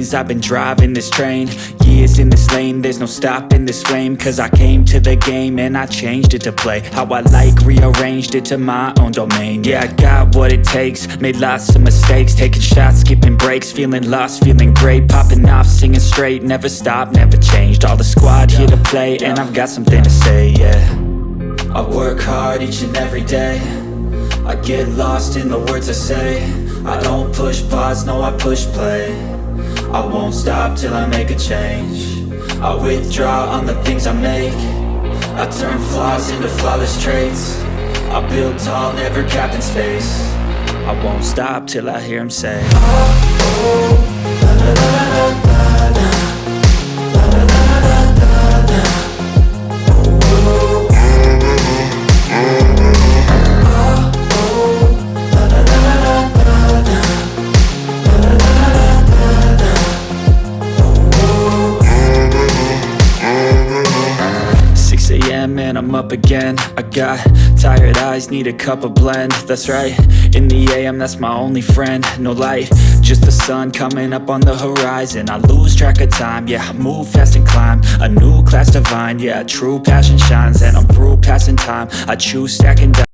years I've been driving this train, years in this lane, there's no stopping this flame. Cause I came to the game and I changed it to play how I like, rearranged it to my own domain. Yeah, I got what it takes, made lots of mistakes, taking shots, skipping breaks, feeling lost, feeling great, popping off, singing straight, never stopped, never changed. All the squad here to play and I've got something to say, yeah. I work hard each and every day, I get lost in the words I say. I don't push pause, no I push play. I won't stop till I make a change. I withdraw on the things I make. I turn flaws into flawless traits. I build tall, never capped in space. I won't stop till I hear him say, oh, oh, la la la la la la. And I'm up again. I got tired eyes, need a cup of blend. That's right, in the AM, that's my only friend. No light, just the sun coming up on the horizon. I lose track of time, yeah, I move fast and climb a new class divine. Yeah, true passion shines and I'm through passing time. I choose stacking down.